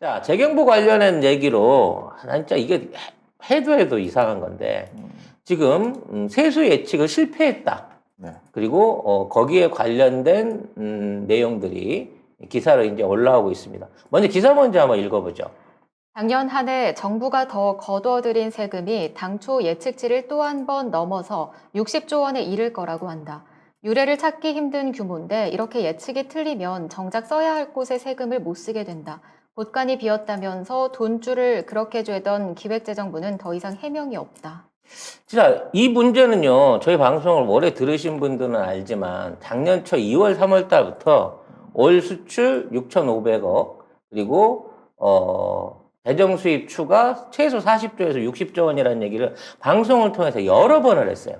자, 재경부 관련한 얘기로, 진짜 이게 해도 이상한 건데, 지금 세수 예측을 실패했다. 네. 그리고 거기에 관련된 내용들이 기사로 이제 올라오고 있습니다. 먼저 기사 먼저 한번 읽어보죠. 작년 한 해 정부가 더 거둬들인 세금이 당초 예측치를 또 한 번 넘어서 60조 원에 이를 거라고 한다. 유례를 찾기 힘든 규모인데 이렇게 예측이 틀리면 정작 써야 할 곳에 세금을 못 쓰게 된다. 곳간이 비었다면서 돈줄을 그렇게 죄던 기획재정부는 더 이상 해명이 없다. 진짜 이 문제는요, 저희 방송을 오래 들으신 분들은 알지만 작년 초 2월, 3월 달부터 올 수출 6,500억, 그리고 재정 수입 추가 최소 40조에서 60조 원이라는 얘기를 방송을 통해서 여러 번을 했어요.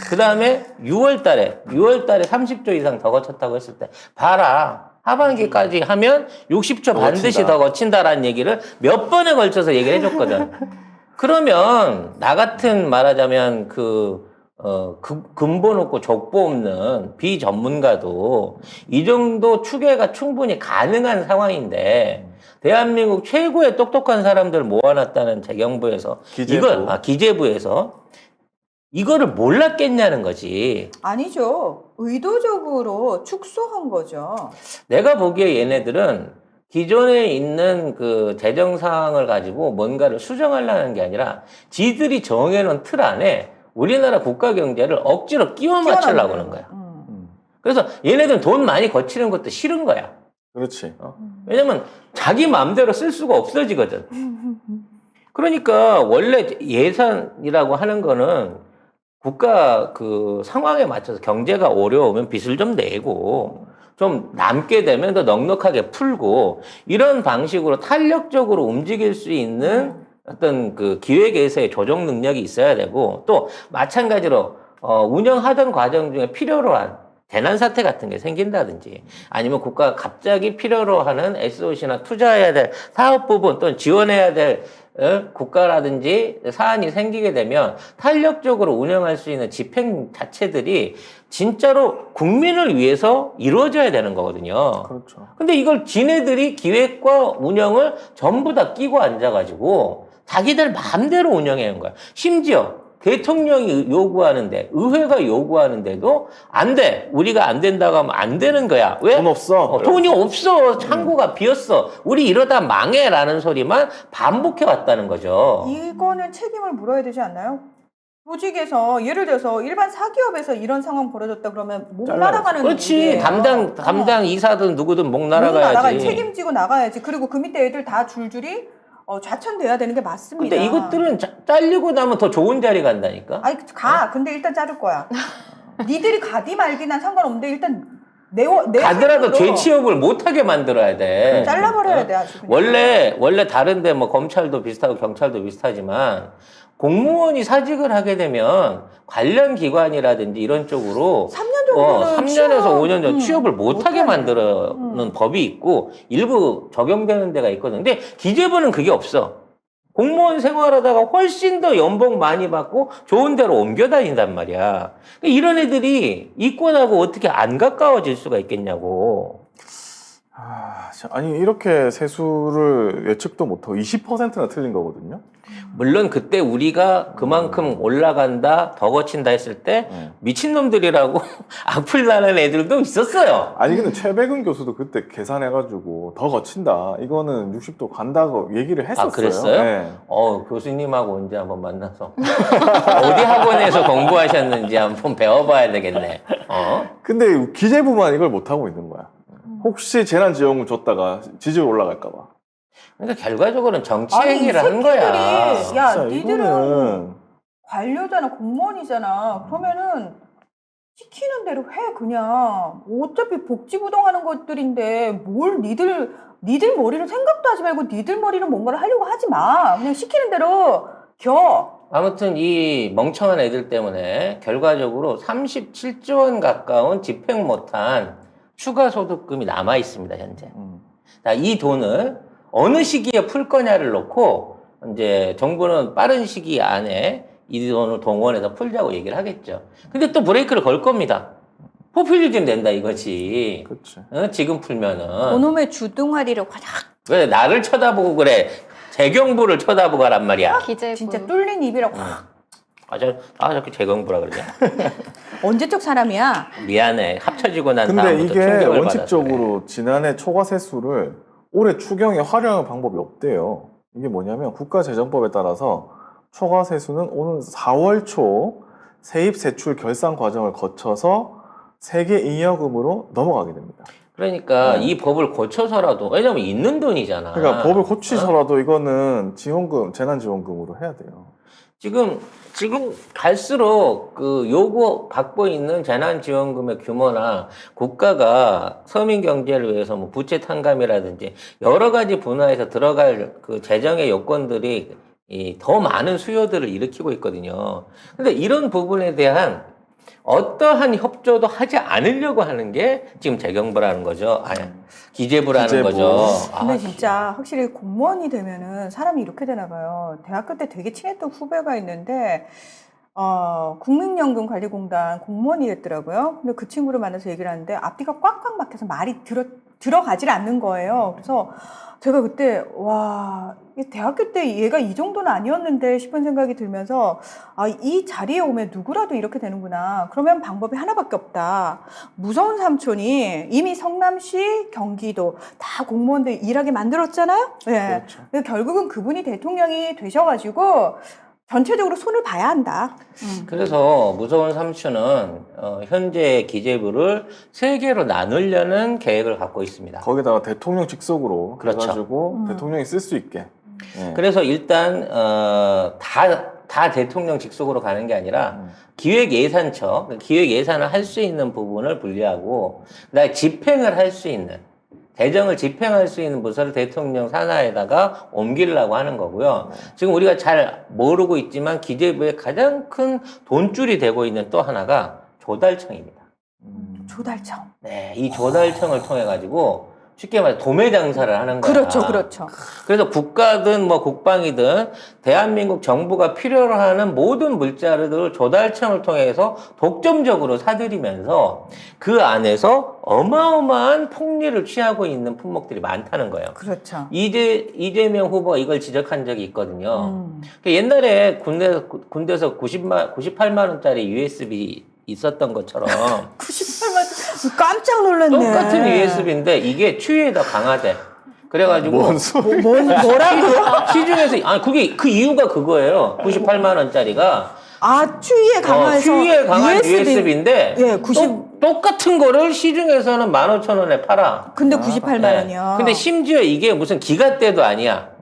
그 다음에 6월 달에 30조 이상 더 거쳤다고 했을 때, 봐라. 하반기까지 하면 60조 반드시 더 거친다라는 얘기를 몇 번에 걸쳐서 얘기를 해줬거든. 그러면, 나 같은 말하자면 근본 없고 족보 없는 비전문가도 이 정도 추계가 충분히 가능한 상황인데, 대한민국 최고의 똑똑한 사람들 모아놨다는 재경부에서, 기재부에서 이거를 몰랐겠냐는 거지. 아니죠. 의도적으로 축소한 거죠. 내가 보기에 얘네들은 기존에 있는 그 재정 사항을 가지고 뭔가를 수정하려는 게 아니라 지들이 정해놓은 틀 안에 우리나라 국가 경제를 억지로 끼워 맞추려고 하는 거야. 그래서 얘네들은 돈 많이 거치는 것도 싫은 거야. 그렇지. 왜냐면 자기 마음대로 쓸 수가 없어지거든. 그러니까 원래 예산이라고 하는 거는 국가 그 상황에 맞춰서 경제가 어려우면 빚을 좀 내고 좀 남게 되면 더 넉넉하게 풀고 이런 방식으로 탄력적으로 움직일 수 있는 어떤 그 기획에서의 조정 능력이 있어야 되고, 또 마찬가지로 운영하던 과정 중에 필요로 한 재난 사태 같은 게 생긴다든지 아니면 국가가 갑자기 필요로 하는 SOC나 투자해야 될 사업 부분 또는 지원해야 될 국가라든지 사안이 생기게 되면 탄력적으로 운영할 수 있는 집행 자체들이 진짜로 국민을 위해서 이루어져야 되는 거거든요. 그렇죠. 근데 이걸 지네들이 기획과 운영을 전부 다 끼고 앉아가지고 자기들 마음대로 운영하는 거야. 심지어 대통령이 요구하는데, 의회가 요구하는데도 안 돼. 우리가 안 된다고 하면 안 되는 거야. 왜? 돈 없어. 돈이 없어. 창고가 비었어. 우리 이러다 망해라는 소리만 반복해 왔다는 거죠. 이거는 책임을 물어야 되지 않나요? 조직에서 예를 들어서 일반 사기업에서 이런 상황 벌어졌다 그러면 목 날아가는 그렇지. 일이에요. 담당 이사든 누구든 목 날아가야지. 책임지고 나가야지. 그리고 그 밑에 애들 다 줄줄이 좌천돼야 되는 게 맞습니다. 근데 이것들은 잘리고 나면 더 좋은 자리 간다니까? 아니 근데 일단 자를 거야. 니들이 가디 말기 난 상관없는데 일단 내 가더라도 생각으로 재취업을 못하게 만들어야 돼. 잘라버려야 돼 아주. 그냥. 원래 다른데 뭐 검찰도 비슷하고 경찰도 비슷하지만 공무원이 사직을 하게 되면 관련 기관이라든지 이런 쪽으로 3년 정도는 3년에서 5년 전 취업을 못하게 못하네. 만드는 법이 있고 일부 적용되는 데가 있거든. 근데 기재부는 그게 없어. 공무원 생활하다가 훨씬 더 연봉 많이 받고 좋은 데로 옮겨 다닌단 말이야. 이런 애들이 이권하고 어떻게 안 가까워질 수가 있겠냐고. 아니 이렇게 세수를 예측도 못하고 20%나 틀린 거거든요. 물론 그때 우리가 그만큼 올라간다, 더 거친다 했을 때 미친놈들이라고 악플 나는 애들도 있었어요. 아니 근데 최백은 교수도 그때 계산해가지고 더 거친다. 이거는 60도 간다고 얘기를 했었어요. 아, 그랬어요? 네. 교수님하고 언제 한번 만나서 어디 학원에서 공부하셨는지 한번 배워봐야 되겠네. 근데 기재부만 이걸 못하고 있는 거야. 혹시 재난지원금 줬다가 지지율 올라갈까 봐. 그러니까 결과적으로는 정치 아니, 이 행위를 한 거야. 야, 진짜 니들은 이거는 관료잖아, 공무원이잖아. 그러면은 시키는 대로 해 그냥. 어차피 복지부동 하는 것들인데 뭘 니들 머리로 생각도 하지 말고 니들 머리로 뭔가를 하려고 하지 마. 그냥 시키는 대로 겨. 아무튼 이 멍청한 애들 때문에 결과적으로 37조 원 가까운 집행 못한 추가 소득금이 남아 있습니다, 현재. 자, 이 돈을 어느 시기에 풀 거냐를 놓고 이제 정부는 빠른 시기 안에 이 돈을 동원해서 풀자고 얘기를 하겠죠. 근데 또 브레이크를 걸 겁니다. 포퓰리즘 된다 이거지. 그렇지. 지금 풀면은. 그놈의 주둥아리를 확 왜 나를 쳐다보고 그래? 재경부를 쳐다보고 하란 말이야. 기재부. 진짜 뚫린 입이라고. 자꾸 재경부라 그러냐? 언제적 사람이야? 미안해. 합쳐지고 난 근데 다음부터 이게 충격을 원칙적으로 지난해 초과 세수를 올해 추경에 활용할 방법이 없대요. 이게 뭐냐면 국가재정법에 따라서 초과 세수는 오는 4월 초 세입 세출 결산 과정을 거쳐서 세계 잉여금으로 넘어가게 됩니다. 그러니까 이 법을 고쳐서라도 왜냐면 있는 돈이잖아. 그러니까 법을 고치서라도 이거는 지원금, 재난지원금으로 해야 돼요. 지금 갈수록 그 요구 받고 있는 재난지원금의 규모나 국가가 서민 경제를 위해서 뭐 부채 탕감이라든지 여러 가지 분야에서 들어갈 그 재정의 요건들이 더 많은 수요들을 일으키고 있거든요. 근데 이런 부분에 대한 어떠한 협조도 하지 않으려고 하는 게 지금 재경부라는 거죠. 기재부라는 기재부. 거죠. 근데 진짜 확실히 공무원이 되면은 사람이 이렇게 되나 봐요. 대학교 때 되게 친했던 후배가 있는데 국민연금관리공단 공무원이 됐더라고요. 근데 그 친구를 만나서 얘기를 하는데 앞뒤가 꽉꽉 막혀서 말이 들어가질 않는 거예요. 그래서 제가 그때 와, 이 대학교 때 얘가 이 정도는 아니었는데 싶은 생각이 들면서 이 자리에 오면 누구라도 이렇게 되는구나. 그러면 방법이 하나밖에 없다. 무서운 삼촌이 이미 성남시, 경기도 다 공무원들 일하게 만들었잖아요. 네. 그렇죠. 결국은 그분이 대통령이 되셔가지고 전체적으로 손을 봐야 한다. 그래서 무서운 삼촌은 현재 기재부를 3개로 나누려는 계획을 갖고 있습니다. 거기다가 대통령 직속으로 그렇죠. 해가지고 대통령이 쓸 수 있게. 네. 그래서 일단 다 대통령 직속으로 가는 게 아니라 기획예산처, 기획예산을 할 수 있는 부분을 분리하고 그다음에 집행을 할 수 있는 재정을 집행할 수 있는 부서를 대통령 산하에다가 옮기려고 하는 거고요. 지금 우리가 잘 모르고 있지만 기재부의 가장 큰 돈줄이 되고 있는 또 하나가 조달청입니다. 조달청. 네, 이 조달청을 통해 가지고 쉽게 말해 도매 장사를 하는 거야. 그렇죠, 그렇죠. 그래서 국가든 뭐 국방이든 대한민국 정부가 필요로 하는 모든 물자를 조달청을 통해서 독점적으로 사들이면서 그 안에서 어마어마한 폭리를 취하고 있는 품목들이 많다는 거예요. 그렇죠. 이재명 후보가 이걸 지적한 적이 있거든요. 옛날에 군대에서 98만 원짜리 USB 있었던 것처럼 98만 깜짝 놀랐네. 똑같은 USB인데 이게 추위에다 강하대. 그래가지고 뭔 소리? 뭐라고요? 시중에서 그게 그 이유가 그거예요. 98만 원짜리가 추위에 강해서 추위에 강한 USB인데 예, 90 똑같은 거를 시중에서는 15,000원에 팔아. 근데 98만 원이요. 근데 심지어 이게 무슨 기가대도 아니야.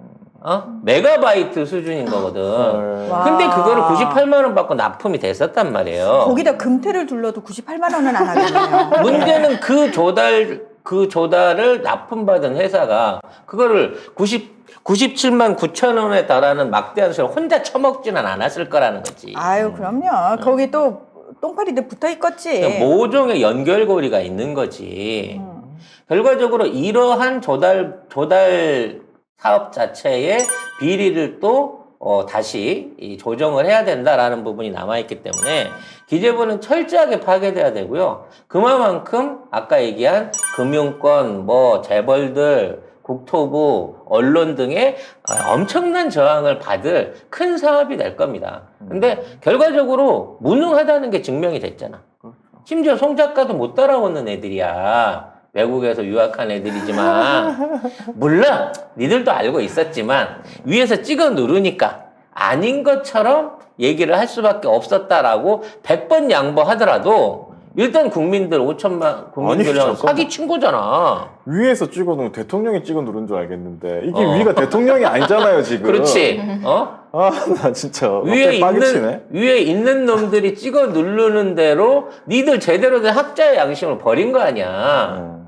메가바이트 수준인 거거든. 와. 근데 그거를 98만 원 받고 납품이 됐었단 말이에요. 거기다 금태를 둘러도 98만 원은 안 하겠네요. 문제는 그 조달을 납품받은 회사가 그거를 97만 9천 원에 달하는 막대한 수를 혼자 처먹지는 않았을 거라는 거지. 아유, 그럼요. 거기 또 똥파리들 붙어 있겠지. 그러니까 모종의 연결고리가 있는 거지. 결과적으로 이러한 조달 사업 자체의 비리를 또 다시 조정을 해야 된다라는 부분이 남아있기 때문에 기재부는 철저하게 파괴돼야 되고요. 그만큼 아까 얘기한 금융권, 재벌들, 국토부, 언론 등의 엄청난 저항을 받을 큰 사업이 될 겁니다. 근데 결과적으로 무능하다는 게 증명이 됐잖아. 심지어 송 작가도 못 따라오는 애들이야. 외국에서 유학한 애들이지만 물론 니들도 알고 있었지만 위에서 찍어 누르니까 아닌 것처럼 얘기를 할 수밖에 없었다라고 100번 양보하더라도 일단 국민들 5천만 국민들은 아니, 사기친 거잖아. 위에서 찍어놓은 대통령이 찍어 누른 줄 알겠는데 이게 위가 대통령이 아니잖아요 지금. 그렇지. 나 진짜 위에 있는 놈들이 찍어 누르는 대로 니들 제대로 된 학자의 양심을 버린 거 아니야.